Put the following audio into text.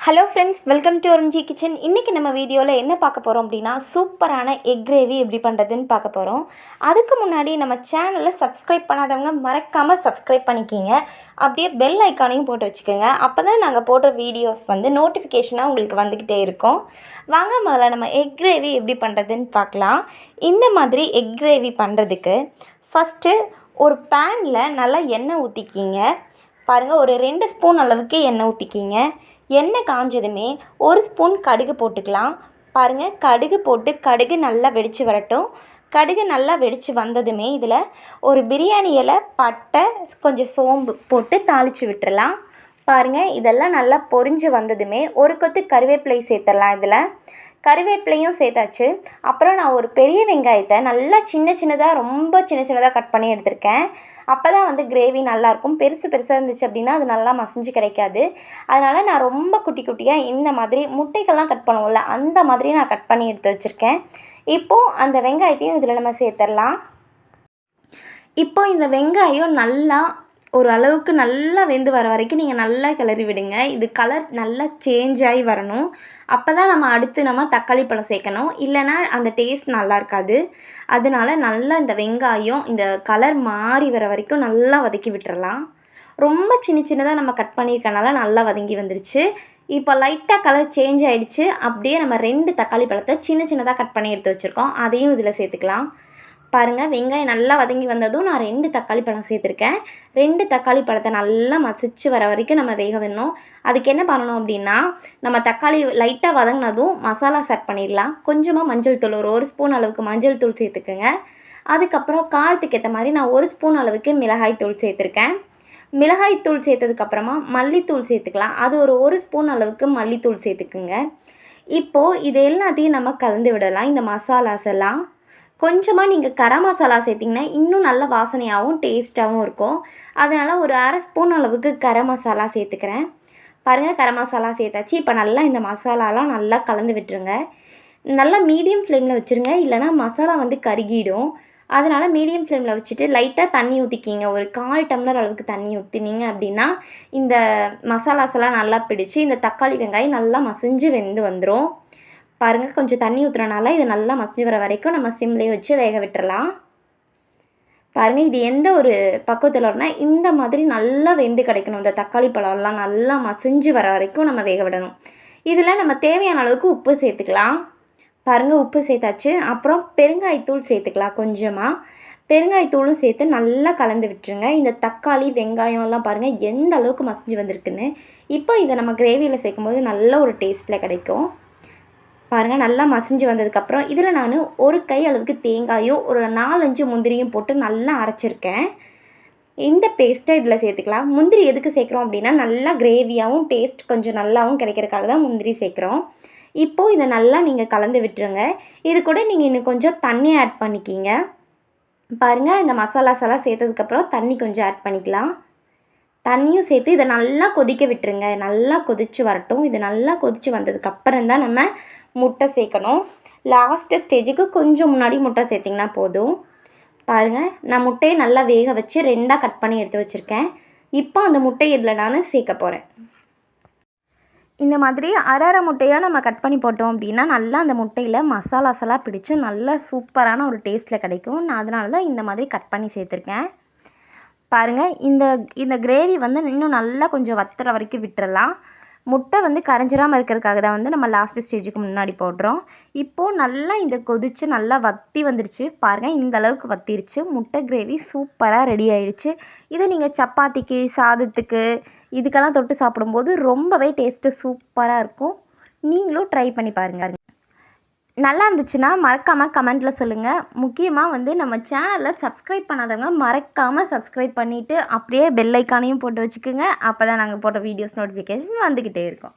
Hello friends, welcome to ஒருஞ்சி kitchen. இன்றைக்கி நம்ம வீடியோவில் என்ன பார்க்க போகிறோம் அப்படின்னா, சூப்பரான எக் கிரேவி எப்படி பண்ணுறதுன்னு பார்க்க போகிறோம். அதுக்கு முன்னாடி நம்ம சேனலை சப்ஸ்கிரைப் பண்ணாதவங்க மறக்காமல் சப்ஸ்கிரைப் பண்ணிக்கிங்க. அப்படியே பெல் ஐக்கானையும் போட்டு வச்சுக்கோங்க. அப்போ தான் நாங்கள் போடுற வீடியோஸ் நோட்டிஃபிகேஷனாக உங்களுக்கு வந்துக்கிட்டே இருக்கும். வாங்க முதல்ல நம்ம எக் கிரேவி எப்படி பண்ணுறதுன்னு பார்க்கலாம். இந்த மாதிரி எக் கிரேவி பண்ணுறதுக்கு ஃபஸ்ட்டு ஒரு பேனில் நல்லா எண்ணெய் ஊற்றிக்கிங்க. பாருங்கள், ஒரு 2 ஸ்பூன் அளவுக்கு எண்ணெய் ஊற்றிக்கிங்க. எண்ணெய் காஞ்சதுமே 1 ஸ்பூன் கடுகு போட்டுக்கலாம். பாருங்கள், கடுகு போட்டு கடுகு நல்லா வெடித்து வரட்டும். கடுகு நல்லா வெடித்து வந்ததுமே இதில் ஒரு பிரியாணி இலை, பட்டை, கொஞ்சம் சோம்பு போட்டு தாளித்து விட்டுறலாம். பாருங்கள், இதெல்லாம் நல்லா பொரிஞ்சு வந்ததுமே ஒரு கொத்து கருவேப்பிலை சேர்த்துடலாம். இதில் கருவேப்பிலையும் சேர்த்தாச்சு. அப்புறம் நான் ஒரு பெரிய வெங்காயத்தை நல்லா ரொம்ப சின்ன சின்னதாக கட் பண்ணி எடுத்திருக்கேன். அப்போ தான் கிரேவி நல்லாயிருக்கும். பெருசாக இருந்துச்சு அப்படின்னா அது நல்லா மசிஞ்சு கிடைக்காது. அதனால் நான் ரொம்ப குட்டி குட்டியாக இந்த மாதிரி முட்டைக்கெல்லாம் கட் பண்ணுவோம்ல, அந்த மாதிரி நான் கட் பண்ணி எடுத்து வச்சுருக்கேன். இப்போது அந்த வெங்காயத்தையும் இதில் நம்ம சேர்த்துடலாம். இப்போது இந்த வெங்காயம் நல்லா ஒரு அளவுக்கு நல்லா வெந்து வர வரைக்கும் நீங்கள் நல்லா கிளறி விடுங்க. இது கலர் நல்லா சேஞ்ச் ஆகி வரணும். அப்போ தான் நம்ம தக்காளி பழம் சேர்க்கணும். இல்லைனா அந்த டேஸ்ட் நல்லா இருக்காது. அதனால நல்லா இந்த வெங்காயம் இந்த கலர் மாறி வர வரைக்கும் நல்லா வதக்கி விட்டுறலாம். ரொம்ப சின்னதாக நம்ம கட் பண்ணியிருக்கனால நல்லா வதங்கி வந்துருச்சு. இப்போ லைட்டாக கலர் சேஞ்ச் ஆகிடுச்சு. அப்படியே நம்ம 2 தக்காளி பழத்தை சின்னதாக கட் பண்ணி எடுத்து வச்சுருக்கோம். அதையும் இதில் சேர்த்துக்கலாம். பாருங்கள், வெங்காயம் நல்லா வதங்கி வந்ததும் நான் 2 தக்காளி பழம் சேர்த்துருக்கேன். 2 தக்காளி பழத்தை நல்லா மசிச்சு வர வரைக்கும் நம்ம வேக வேணும். அதுக்கு என்ன பண்ணணும் அப்படின்னா, நம்ம தக்காளி லைட்டாக வதங்கினதும் மசாலா ஆட் பண்ணிடலாம். கொஞ்சமாக மஞ்சள் தூள், ஒரு ஸ்பூன் அளவுக்கு மஞ்சள் தூள் சேர்த்துக்குங்க. அதுக்கப்புறம் காரத்துக்கு ஏற்ற மாதிரி நான் 1 ஸ்பூன் அளவுக்கு மிளகாய் தூள் சேர்த்துருக்கேன். மிளகாய் தூள் சேர்த்ததுக்கப்புறமா மல்லித்தூள் சேர்த்துக்கலாம். அது ஒரு ஸ்பூன் அளவுக்கு மல்லித்தூள் சேர்த்துக்குங்க. இப்போது இது எல்லாத்தையும் நம்ம கலந்து விடலாம். இந்த மசாலாஸ் எல்லாம் கொஞ்சமாக நீங்கள் கரம் மசாலா சேர்த்திங்கன்னா இன்னும் நல்ல வாசனையாகவும் டேஸ்ட்டாகவும் இருக்கும். அதனால் ஒரு 1/2 ஸ்பூன் அளவுக்கு கரம் மசாலா சேர்த்துக்கிறேன். பாருங்கள், கரம் மசாலா சேர்த்தாச்சு. இப்போ நல்லா இந்த மசாலாலாம் நல்லா கலந்து விட்டுருங்க. நல்லா மீடியம் ஃப்ளேமில் வச்சுருங்க, இல்லைனா மசாலா கருகிடும். அதனால் மீடியம் ஃப்ளேமில் வச்சுட்டு லைட்டாக தண்ணி ஊற்றிக்கிங்க. ஒரு 1/4 டம்ளர் அளவுக்கு தண்ணி ஊற்றினீங்க அப்படின்னா இந்த மசாலாஸ் எல்லாம் நல்லா பிடிச்சி இந்த தக்காளி வெங்காயம் நல்லா மசிஞ்சு வெந்து வந்துடும். பாருங்கள், கொஞ்சம் தண்ணி ஊற்றுறனால இது நல்லா மசிஞ்சு வர வரைக்கும் நம்ம சிம்லேயே வச்சு வேக விட்டுறலாம். பாருங்கள், இது எந்த ஒரு பக்குவத்தில் வரும்னா இந்த மாதிரி நல்லா வெந்து கிடைக்கணும். இந்த தக்காளி பழம்லாம் நல்லா மசிஞ்சு வர வரைக்கும் நம்ம வேக விடணும். இதில் நம்ம தேவையான அளவுக்கு உப்பு சேர்த்துக்கலாம். பாருங்கள், உப்பு சேர்த்தாச்சு. அப்புறம் பெருங்காயத்தூள் சேர்த்துக்கலாம். கொஞ்சமாக பெருங்காயத்தூளும் சேர்த்து நல்லா கலந்து விட்டுருங்க. இந்த தக்காளி வெங்காயம்லாம் பாருங்கள் எந்த அளவுக்கு மசிஞ்சு வந்திருக்குன்னு. இப்போ இதை நம்ம கிரேவியில் சேர்க்கும்போது நல்ல ஒரு டேஸ்ட்டில் கிடைக்கும். பாருங்கள், நல்லா மசிஞ்சு வந்ததுக்கப்புறம் இதில் நான் ஒரு கை அளவுக்கு தேங்காயும் ஒரு 4-5 முந்திரியும் போட்டு நல்லா அரைச்சிருக்கேன். இந்த பேஸ்ட்டை இதில் சேர்த்துக்கலாம். முந்திரி எதுக்கு சேர்க்குறோம் அப்படின்னா, நல்லா கிரேவியாகவும் டேஸ்ட் கொஞ்சம் நல்லாவும் கிடைக்கிறதுக்காக தான் முந்திரி சேர்க்குறோம். இப்போது இதை நல்லா நீங்கள் கலந்து விட்டுருங்க. இது கூட நீங்கள் இன்னும் கொஞ்சம் தண்ணி ஆட் பண்ணிக்கிங்க. பாருங்கள், இந்த மசாலாஸ் எல்லாம் சேர்த்ததுக்கப்புறம் தண்ணி கொஞ்சம் ஆட் பண்ணிக்கலாம். தண்ணியும் சேர்த்து இதை நல்லா கொதிக்க விட்டுருங்க. நல்லா கொதித்து வரட்டும். இது நல்லா கொதித்து வந்ததுக்கப்புறம் தான் நம்ம முட்டை சேர்க்கணும். லாஸ்ட்டு ஸ்டேஜுக்கு கொஞ்சம் முன்னாடி முட்டை சேர்த்திங்கன்னா போதும். பாருங்கள், நான் முட்டையை நல்லா வேக வச்சு 2ஆக கட் பண்ணி எடுத்து வச்சுருக்கேன். இப்போ அந்த முட்டையை இதில் நான் சேர்க்க போகிறேன். இந்த மாதிரி அரை முட்டையாக நம்ம கட் பண்ணி போட்டோம் அப்படின்னா நல்லா அந்த முட்டையில் மசாலாஸ் எல்லாம் பிடிச்சி நல்லா சூப்பரான ஒரு டேஸ்ட்டில் கிடைக்கும். நான் அதனால தான் இந்த மாதிரி கட் பண்ணி சேர்த்துருக்கேன். பாருங்கள், இந்த கிரேவி இன்னும் நல்லா கொஞ்சம் வத்துற வரைக்கும் விட்டுறலாம். முட்டை கரைஞ்சிராமல் இருக்கிறதுக்காக தான் நம்ம லாஸ்ட் ஸ்டேஜுக்கு முன்னாடி போடுறோம். இப்போது நல்லா இந்த கொதித்து நல்லா வற்றி வந்துருச்சு. பாருங்கள், இந்த அளவுக்கு வத்திருச்சு. முட்டை கிரேவி சூப்பராக ரெடி ஆகிடுச்சு. இதை நீங்கள் சப்பாத்திக்கு, சாதத்துக்கு இதுக்கெல்லாம் தொட்டு சாப்பிடும்போது ரொம்பவே டேஸ்ட்டு சூப்பராக இருக்கும். நீங்களும் ட்ரை பண்ணி பாருங்கள். நல்லா இருந்துச்சுன்னா மறக்காமல் கமெண்ட்டில் சொல்லுங்கள். முக்கியமாக நம்ம சேனலில் சப்ஸ்கிரைப் பண்ணாதவங்க மறக்காமல் சப்ஸ்கிரைப் பண்ணிவிட்டு அப்படியே பெல் ஐக்கானையும் போட்டு வச்சுக்கோங்க. அப்போ தான் நாங்கள் போடுற வீடியோஸ் நோட்டிஃபிகேஷன் வந்துக்கிட்டே இருக்கும்.